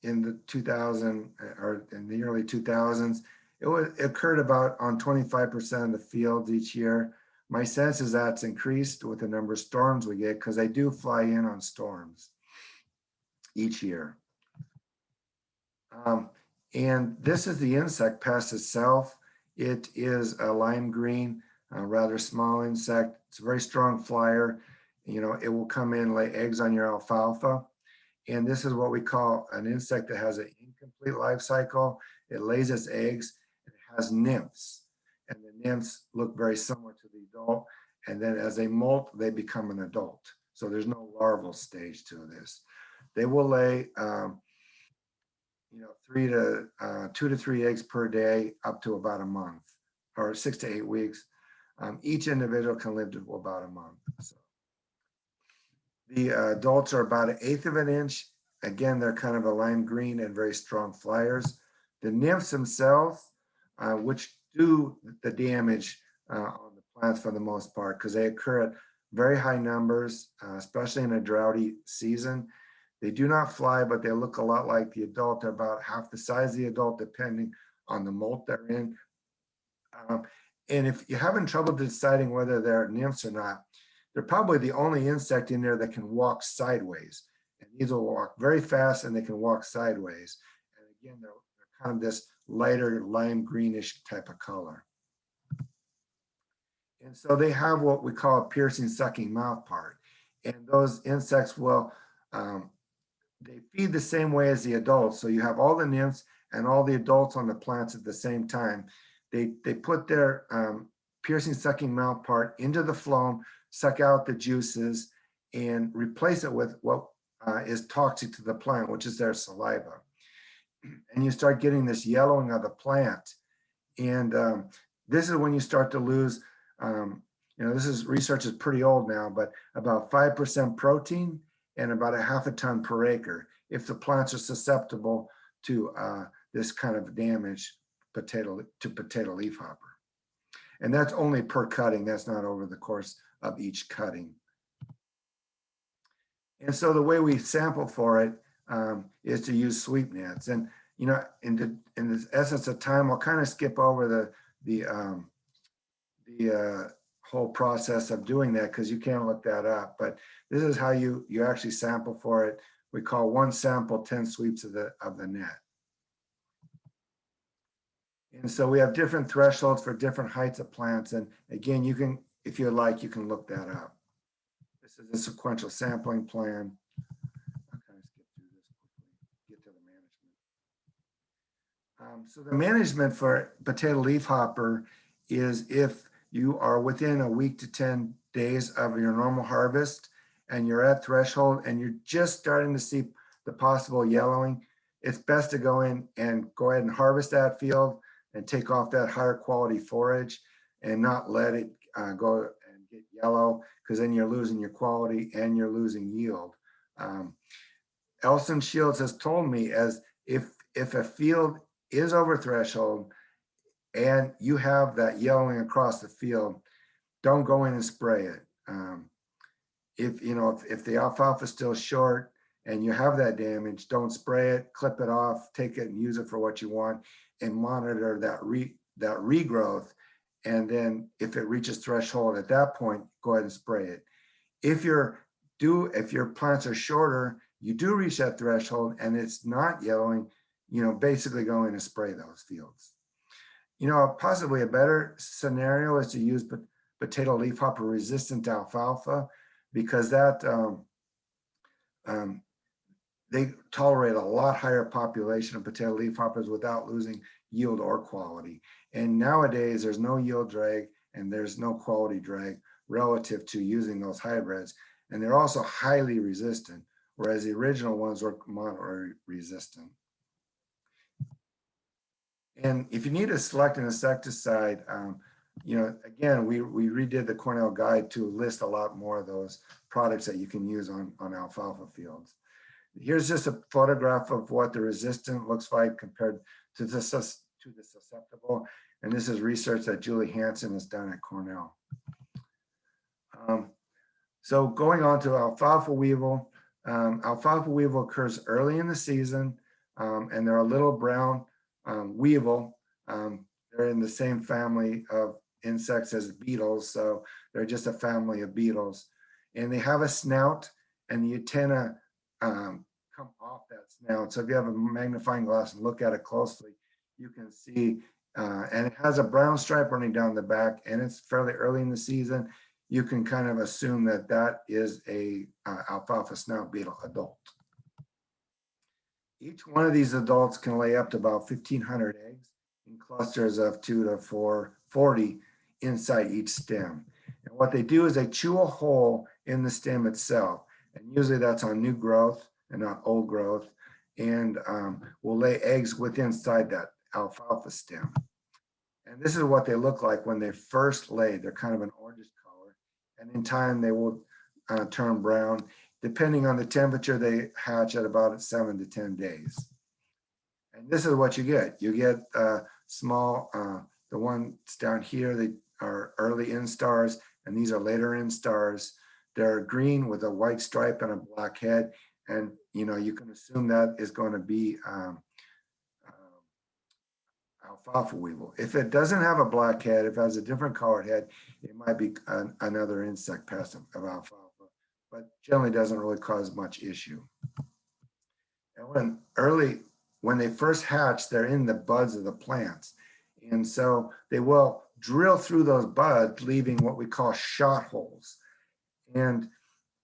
in the 2000 or in the early 2000s, it occurred about on 25% of the fields each year. My sense is that's increased with the number of storms we get, because they do fly in on storms each year. And this is the insect pest itself. It is a lime green, rather small insect. It's a very strong flyer. You know, it will come in and lay eggs on your alfalfa. And this is what we call an insect that has an incomplete life cycle. It lays its eggs, and it has nymphs. And the nymphs look very similar to the adult. And then as they molt, they become an adult. So there's no larval stage to this. They will lay, you know, 2 to 3 eggs per day, up to about a month, or 6 to 8 weeks. Each individual can live to about a month. So the adults are about 1/8 of an inch. Again, they're kind of a lime green and very strong flyers. The nymphs themselves, which do the damage on the plants for the most part, because they occur at very high numbers, especially in a droughty season. They do not fly, but they look a lot like the adult. They're about half the size of the adult, depending on the molt they're in. And if you're having trouble deciding whether they're nymphs or not, they're probably the only insect in there that can walk sideways. And these will walk very fast, and they can walk sideways. And again, they're kind of this lighter lime greenish type of color. And so they have what we call a piercing sucking mouth part. And those insects will, they feed the same way as the adults. So you have all the nymphs and all the adults on the plants at the same time. They put their piercing sucking mouth part into the phloem, suck out the juices, and replace it with what is toxic to the plant, which is their saliva. And you start getting this yellowing of the plant. And this is when you start to lose, you know, research is pretty old now, but about 5% protein and about 1/2 ton per acre if the plants are susceptible to this kind of damage to potato leafhopper. And that's only per cutting. That's not over the course of each cutting. And so the way we sample for it is to use sweep nets. And you know, in the essence of time, I'll kind of skip over the whole process of doing that, because you can't look that up. But this is how you actually sample for it. We call 1 sample 10 sweeps of the net. And so we have different thresholds for different heights of plants. And again, you can, if you like, you can look that up. This This is a sequential sampling plan. I'll kind of skip through this quickly, get to the management. So the management for potato leafhopper is if you are within a week to 10 days of your normal harvest and you're at threshold and you're just starting to see the possible yellowing, it's best to go in and go ahead and harvest that field and take off that higher quality forage and not let it go and get yellow, because then you're losing your quality and you're losing yield. INeumann Shields has told me as if a field is over threshold and you have that yellowing across the field, don't go in and spray it. If the alfalfa is still short and you have that damage, don't spray it, clip it off, take it and use it for what you want, and monitor that regrowth. And then if it reaches threshold at that point, go ahead and spray it. If your plants are shorter, you do reach that threshold and it's not yellowing, basically go in and spray those fields. Possibly a better scenario is to use potato leafhopper resistant alfalfa, because that they tolerate a lot higher population of potato leafhoppers without losing yield or quality. And nowadays there's no yield drag and there's no quality drag relative to using those hybrids. And they're also highly resistant, whereas the original ones were moderately resistant. And if you need to select an insecticide, again, we redid the Cornell guide to list a lot more of those products that you can use on alfalfa fields. Here's just a photograph of what the resistant looks like compared to the susceptible. And this is research that Julie Hansen has done at Cornell. So going on to alfalfa weevil. Alfalfa weevil occurs early in the season, and they're a little brown weevil. They're in the same family of insects as beetles, so they're just a family of beetles. And they have a snout, and the antenna come off that snout. So if you have a magnifying glass and look at it closely, you can see, and it has a brown stripe running down the back, and it's fairly early in the season. You can kind of assume that that is a alfalfa snout beetle adult. Each one of these adults can lay up to about 1,500 eggs in clusters of 2 to 40 inside each stem. And what they do is they chew a hole in the stem itself. And usually that's on new growth and not old growth. And will lay eggs inside that alfalfa stem. And this is what they look like when they first lay. They're kind of an orangish color. And in time they will turn brown. Depending on the temperature, they hatch at about 7 to 10 days. And this is what you get. You get small, the ones down here, they are early instars, and these are later instars. They're green with a white stripe and a black head. And you can assume that is going to be alfalfa weevil. If it doesn't have a black head, if it has a different colored head, it might be another insect pest of alfalfa, but generally doesn't really cause much issue. And when they first hatch, they're in the buds of the plants. And so they will drill through those buds, leaving what we call shot holes. And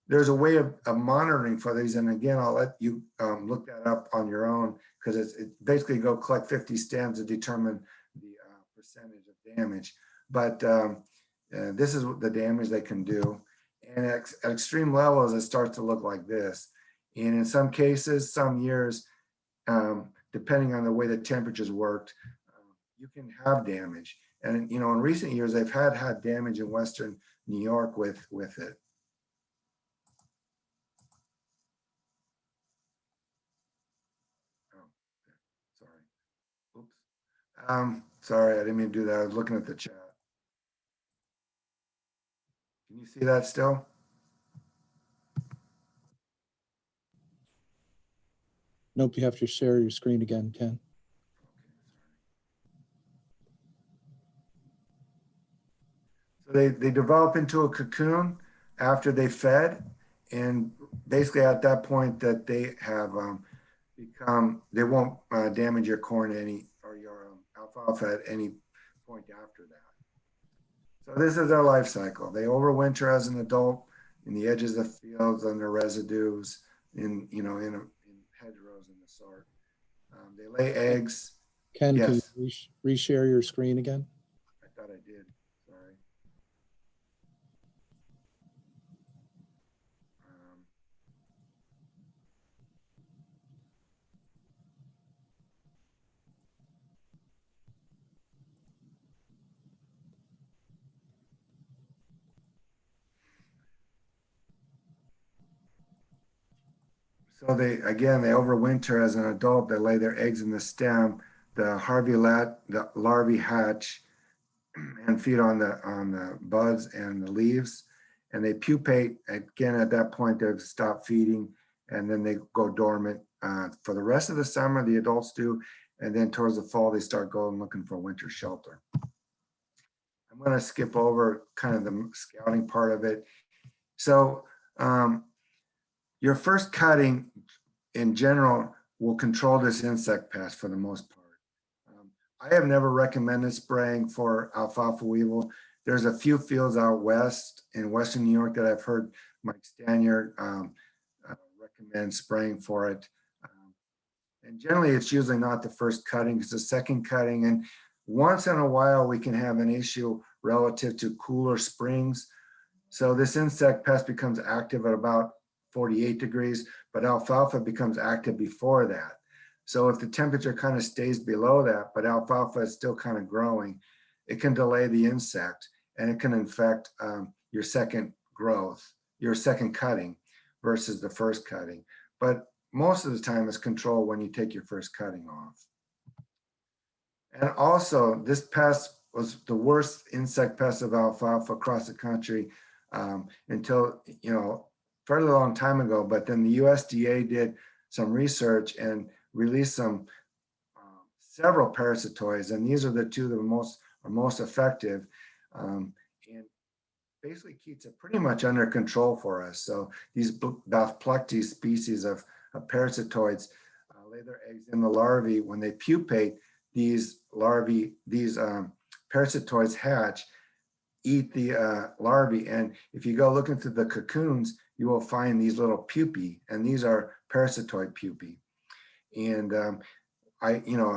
there's a way of monitoring for these. And again, I'll let you look that up on your own, because it's basically go collect 50 stems to determine the percentage of damage. But this is the damage they can do. And at extreme levels, it starts to look like this. And in some cases, some years, depending on the way the temperatures worked, you can have damage. And in recent years, they've had damage in Western New York with it. Sorry, I didn't mean to do that. I was looking at the chat. Can you see that still? Nope, you have to share your screen again, Ken. So they develop into a cocoon after they fed, and basically at that point that they have they won't damage your corn or your alfalfa at any point after that. So this is their life cycle. They overwinter as an adult. in the edges of fields, under residues, in hedgerows and the sort. They lay eggs. Ken, can Yes, you reshare your screen again? I thought I did. Sorry. Um, So they overwinter as an adult. They lay their eggs in the stem. The larvae hatch and feed on the buds and the leaves, and they pupate. Again, at that point, they've stopped feeding, and then they go dormant for the rest of the summer. The adults do, and then towards the fall, they start going looking for winter shelter. I'm going to skip over kind of the scouting part of it. So your first cutting in general will control this insect pest for the most part. I have never recommended spraying for alfalfa weevil. There's a few fields out west in Western New York that I've heard Mike Stanier recommend spraying for it. And generally it's usually not the first cutting, it's the second cutting. And once in a while we can have an issue relative to cooler springs. So this insect pest becomes active at about 48 degrees, but alfalfa becomes active before that. So if the temperature kind of stays below that, but alfalfa is still kind of growing, it can delay the insect and it can infect your second growth, your second cutting versus the first cutting. But most of the time it's controlled when you take your first cutting off. And also this pest was the worst insect pest of alfalfa across the country until, fairly long time ago, but then the USDA did some research and released some several parasitoids, and these are the two that are most effective, and basically keeps it pretty much under control for us. So these Baplectes species of parasitoids lay their eggs in the larvae. When they pupate, these parasitoids hatch, eat the larvae, and if you go looking through the cocoons, you will find these little pupae, and these are parasitoid pupae. And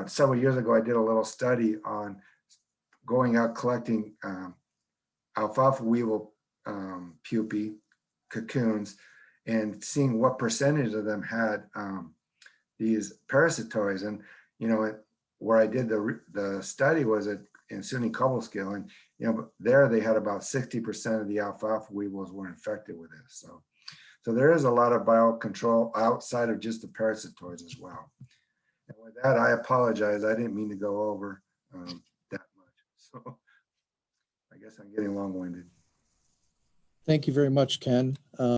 several years ago, I did a little study on going out collecting alfalfa weevil pupae cocoons and seeing what percentage of them had these parasitoids. And where I did the study was in SUNY Cobbleskills, and there they had about 60% of the alfalfa weevils were infected with this. So there is a lot of biocontrol outside of just the parasitoids as well. And with that, I apologize. I didn't mean to go over that much. So I guess I'm getting long-winded. Thank you very much, Ken.